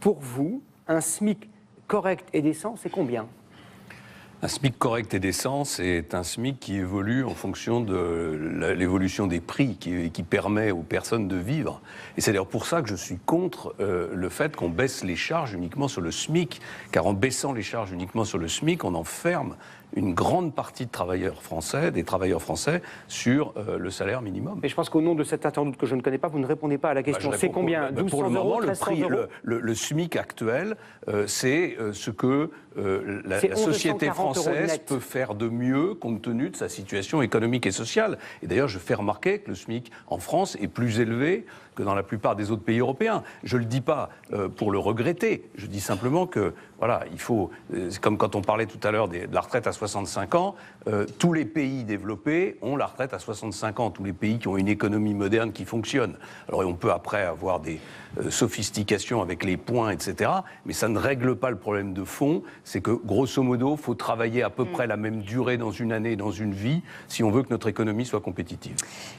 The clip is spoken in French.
Pour vous, un SMIC correct et décent, c'est combien ? Un SMIC correct et décent, c'est un SMIC qui évolue en fonction de l'évolution des prix, qui permet aux personnes de vivre. Et c'est d'ailleurs pour ça que je suis contre le fait qu'on baisse les charges uniquement sur le SMIC, car en baissant les charges uniquement sur le SMIC, on enferme une grande partie des travailleurs français sur le salaire minimum. Mais je pense qu'au nom de cet internaute que je ne connais pas, vous ne répondez pas à la question. C'est combien ? 1200 pour le moment, euros, 1300 euros le SMIC actuel, c'est ce que la société française peut faire de mieux compte tenu de sa situation économique et sociale. Et d'ailleurs, je fais remarquer que le SMIC en France est plus élevé que dans la plupart des autres pays européens. Je ne le dis pas pour le regretter, je dis simplement que, voilà, il faut, comme quand on parlait tout à l'heure de la retraite à 65 ans, tous les pays développés ont la retraite à 65 ans, tous les pays qui ont une économie moderne qui fonctionne. Alors on peut après avoir des sophistications avec les points, etc., mais ça ne règle pas le problème de fond, c'est que grosso modo, il faut travailler à peu près la même durée dans une année, dans une vie, si on veut que notre économie soit compétitive.